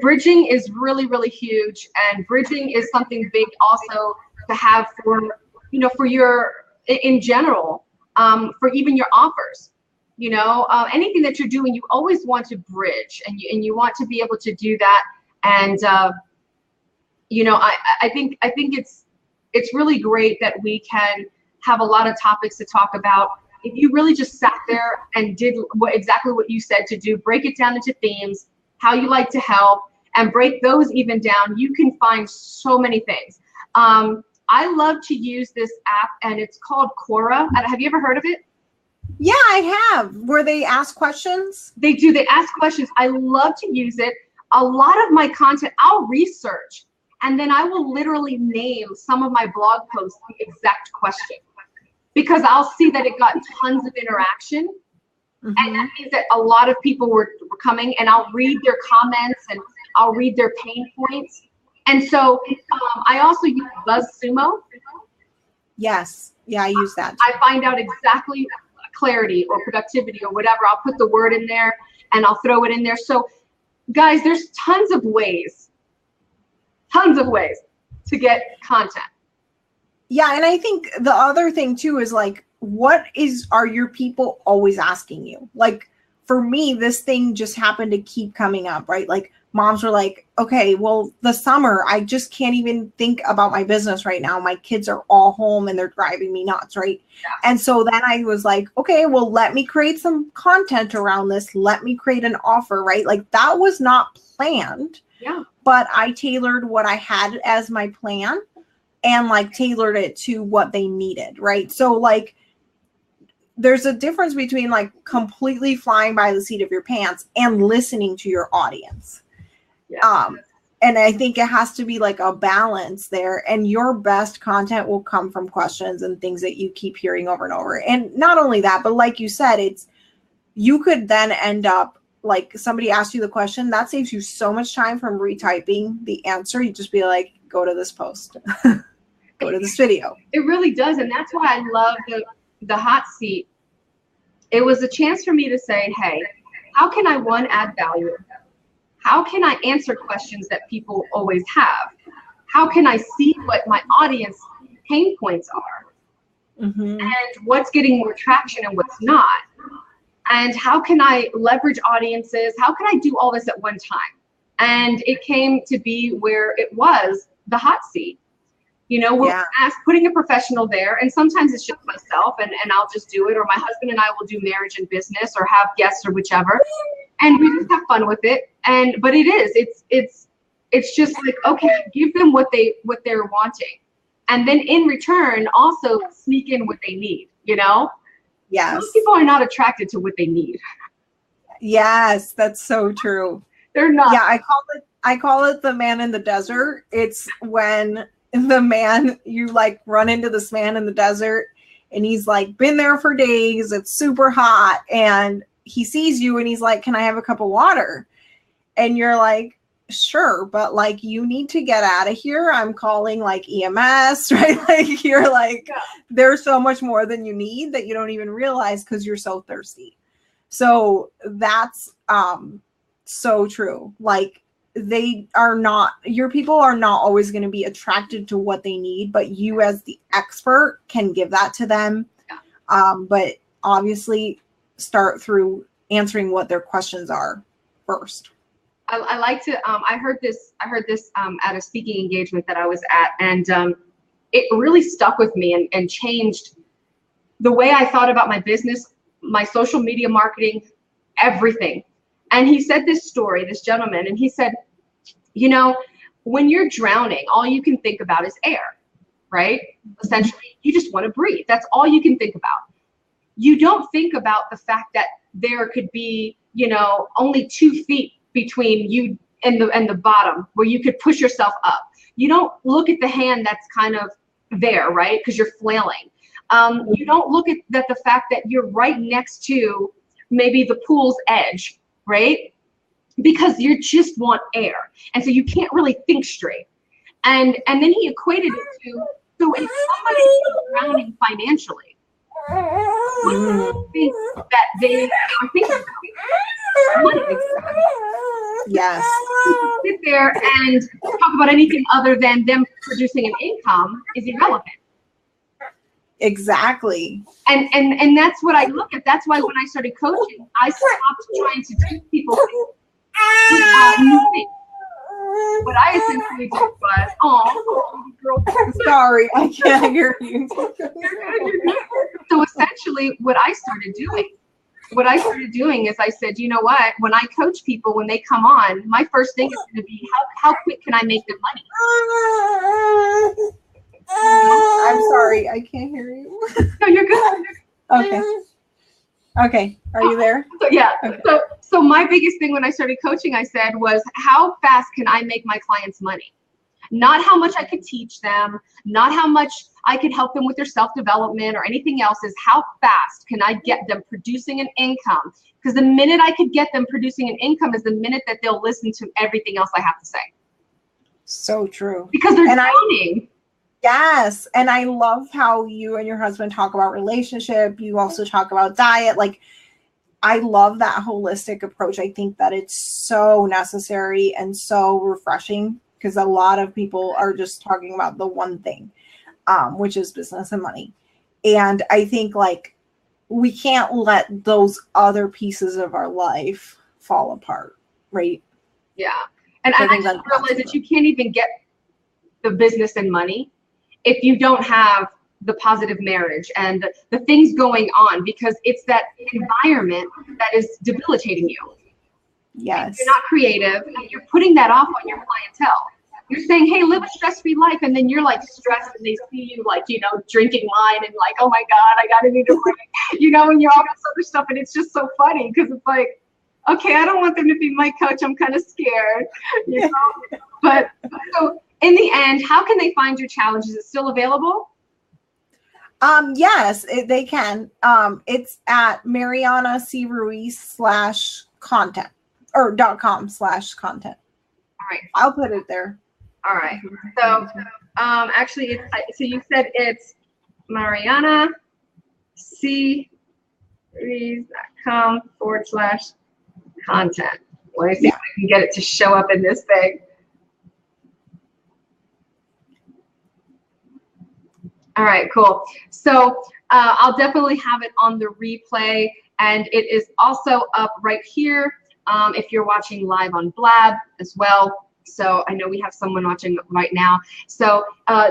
Bridging is really, really huge. And bridging is something big also to have for, for your, in general, for even your offers, anything that you're doing, you always want to bridge and you want to be able to do that. And, I think it's really great that we can have a lot of topics to talk about. If you really just sat there and did exactly what you said to do, break it down into themes, how you like to help, and break those even down, you can find so many things. I love to use this app, and it's called Quora. Have you ever heard of it? Yeah, I have. Where they ask questions? They do. They ask questions. I love to use it. A lot of my content, I'll research, and then I will literally name some of my blog posts the exact question, because I'll see that it got tons of interaction. And that means that a lot of people were coming, and I'll read their comments and I'll read their pain points. And so I also use BuzzSumo. Yes. Yeah, I use that. I find out exactly clarity or productivity or whatever. I'll put the word in there and I'll throw it in there. So guys, there's tons of ways to get content. Yeah. And I think the other thing too is like, are your people always asking you? Like for me, this thing just happened to keep coming up, right? Like moms were like, okay, well, the summer, I just can't even think about my business right now. My kids are all home and they're driving me nuts, right? Yeah. And so then I was like, okay, well, let me create some content around this. Let me create an offer, right? Like that was not planned. Yeah. But I tailored what I had as my plan and like tailored it to what they needed, right? So like, there's a difference between like completely flying by the seat of your pants and listening to your audience. Yeah. And I think it has to be like a balance there, and your best content will come from questions and things that you keep hearing over and over. And not only that, but like you said, you could then end up like somebody asked you the question, that saves you so much time from retyping the answer. You just be like, go to this post, go to this video. It really does. And that's why I love the hot seat. It was a chance for me to say, hey, how can I add value? How can I answer questions that people always have? How can I see what my audience pain points are? And what's getting more traction and what's not? And how can I leverage audiences? How can I do all this at one time? And it came to be where it was the hot seat. We're putting a professional there, and sometimes it's just myself and I'll just do it, or my husband and I will do marriage and business or have guests or whichever. and we just have fun with it. But it's just like, okay, give them what they're wanting, and then in return also sneak in what they need. Yes. Most people are not attracted to what they need. Yes, that's so true. They're not. Yeah, I call it the man in the desert. It's when you like run into this man in the desert and he's like been there for days. It's super hot and he sees you and he's like, "Can I have a cup of water?" And you're like, "Sure, but like you need to get out of here. I'm calling like EMS," right? Like you're like, there's so much more than you need that you don't even realize because you're so thirsty. So that's so true. Like your people are not always going to be attracted to what they need, but you as the expert can give that to them. But obviously start through answering what their questions are first. I like to, I heard this at a speaking engagement that I was at, and it really stuck with me and changed the way I thought about my business, my social media marketing, everything. And he said this story, this gentleman, and he said, when you're drowning, all you can think about is air, right? Essentially, you just want to breathe. That's all you can think about. You don't think about the fact that there could be, only 2 feet between you and the bottom where you could push yourself up. You don't look at the hand that's kind of there, right? Because you're flailing. You don't look at the fact that you're right next to maybe the pool's edge, right? Because you just want air. And so you can't really think straight. And then he equated it to, so if somebody is drowning financially, what do you think that they are thinking about? Money. Yes. Sit there and talk about anything other than them producing an income is irrelevant. Exactly. And that's what I look at. That's why when I started coaching, I stopped trying to teach people new things. What I essentially did was, girl, sorry, I can't hear you. So essentially what I started doing is I said, you know what, when I coach people, when they come on, my first thing is going to be, how quick can I make them money? I'm sorry, I can't hear you. No, you're good. Okay. Are you there? So, yeah. Okay. So my biggest thing when I started coaching, I said, was how fast can I make my clients money? Not how much I could teach them, not how much I could help them with their self-development or anything else, is how fast can I get them producing an income? Because the minute I could get them producing an income is the minute that they'll listen to everything else I have to say. So true. Because they're drowning. Yes. And I love how you and your husband talk about relationship. You also talk about diet. Like, I love that holistic approach. I think that it's so necessary and so refreshing, because a lot of people are just talking about the one thing, which is business and money. And I think like we can't let those other pieces of our life fall apart, right? Yeah. And I just realized that you can't even get the business and money if you don't have the positive marriage and the things going on, because it's that environment that is debilitating you. Yes. You're not creative, and you're putting that off on your clientele. You're saying, hey, live a stress-free life, and then you're like stressed, and they see you like, drinking wine and like, oh my God, I gotta need a break, and you're all this other stuff, and it's just so funny because it's like, okay, I don't want them to be my coach. I'm kind of scared, But so in the end, how can they find your challenge? Is it still available? Yes, they can. It's at Mariana C. Ruiz /content or .com/content. All right. I'll put it there. All right. So, actually, so you said it's Mariana C. Ruiz.com /content. Let me see if I can get it to show up in this thing. All right, cool. So I'll definitely have it on the replay, and it is also up right here if you're watching live on Blab as well. So I know we have someone watching right now. So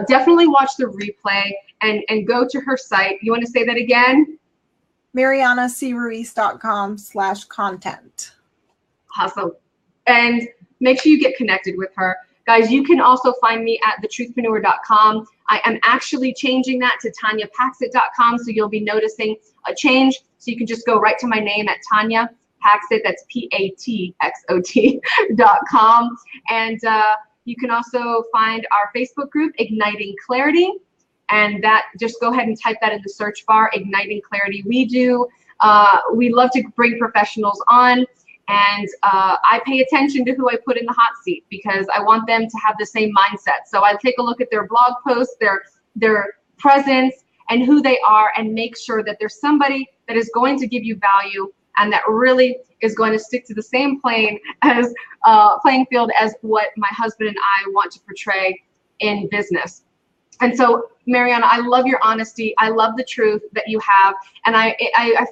definitely watch the replay and go to her site. You want to say that again? MarianaCRuiz.com /content. Awesome. And make sure you get connected with her. Guys, you can also find me at thetruthpreneur.com. I am actually changing that to tanyapaxit.com, so you'll be noticing a change. So you can just go right to my name at Tanya Paxit, that's PATXOT.com. And you can also find our Facebook group, Igniting Clarity. And that, just go ahead and type that in the search bar, Igniting Clarity. We love to bring professionals on. And I pay attention to who I put in the hot seat because I want them to have the same mindset. So I take a look at their blog posts, their presence, and who they are, and make sure that there's somebody that is going to give you value and that really is going to stick to the same playing field as what my husband and I want to portray in business. And so, Mariana, I love your honesty. I love the truth that you have, and I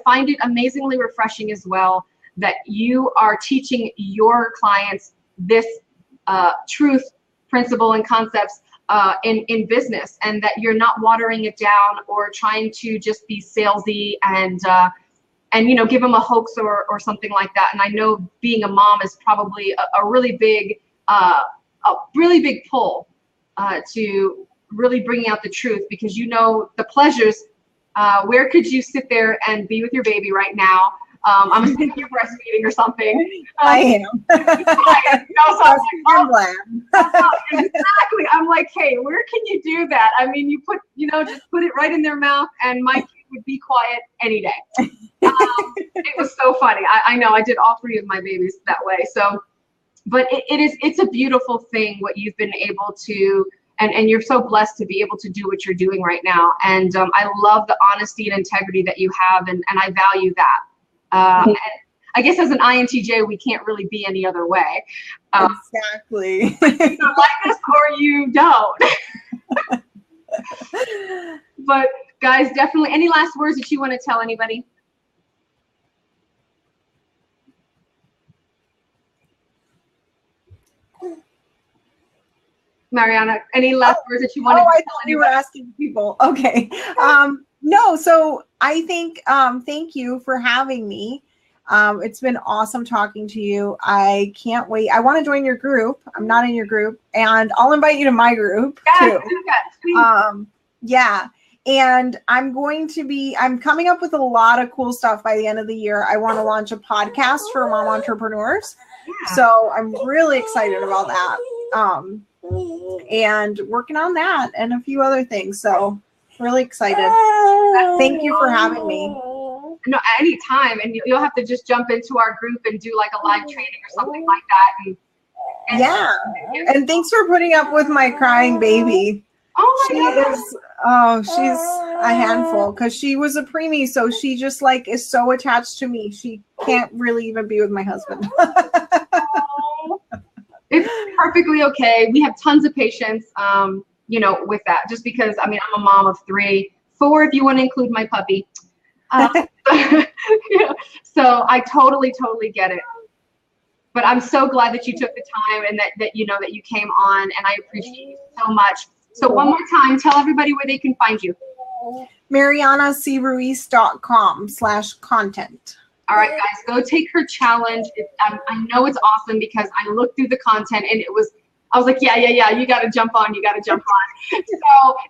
find it amazingly refreshing as well that you are teaching your clients this truth, principle, and concepts in business, and that you're not watering it down or trying to just be salesy and give them a hoax or something like that. And I know being a mom is probably a really big pull to really bringing out the truth, because the pleasures. Where could you sit there and be with your baby right now? I'm thinking you're breastfeeding or something. I am. I'm glad. Exactly. I'm like, hey, where can you do that? I mean, just put it right in their mouth, and my kid would be quiet any day. It was so funny. I know I did all three of my babies that way. So, but it's a beautiful thing what you've been able to. And you're so blessed to be able to do what you're doing right now. And I love the honesty and integrity that you have, and I value that. And I guess as an INTJ, we can't really be any other way. Exactly. You either like us or you don't. But guys, definitely, any last words that you want to tell anybody? Mariana, any last words that you want to tell I thought anybody? you were asking people. Okay. No, so I think, thank you for having me. It's been awesome talking to you. I can't wait. I want to join your group. I'm not in your group, and I'll invite you to my group too. Yeah. And I'm coming up with a lot of cool stuff by the end of the year. I want to launch a podcast for mom entrepreneurs. Yeah. So I'm really excited about that. And working on that and a few other things. So really excited. Thank you for having me. No, anytime. And you'll have to just jump into our group and do like a live training or something like that. And thanks for putting up with my crying baby. Oh my God. She's a handful because she was a preemie. So she just is so attached to me. She can't really even be with my husband. It's perfectly okay. We have tons of patience, with that. Just because, I'm a mom of 3, 4 if you want to include my puppy. So I totally get it. But I'm so glad that you took the time and that you came on, and I appreciate you so much. So one more time, tell everybody where they can find you. MarianaCRuiz.com/content. All right, guys, go take her challenge. I know it's awesome because I looked through the content and I was like, yeah, you got to jump on. So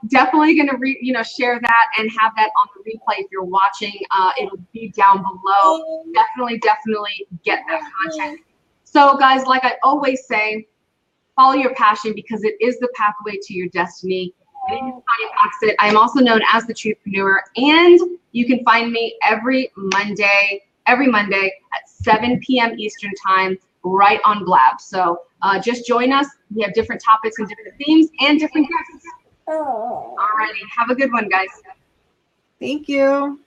definitely going to share that and have that on the replay if you're watching. It'll be down below. Definitely get that content. So guys, like I always say, follow your passion because it is the pathway to your destiny. My name is Tanya Paxit. I am also known as the Truthpreneur, and you can find me every Monday at 7 p.m. Eastern time, right on Blab. So just join us. We have different topics and different themes and different guests. Alrighty, have a good one, guys. Thank you.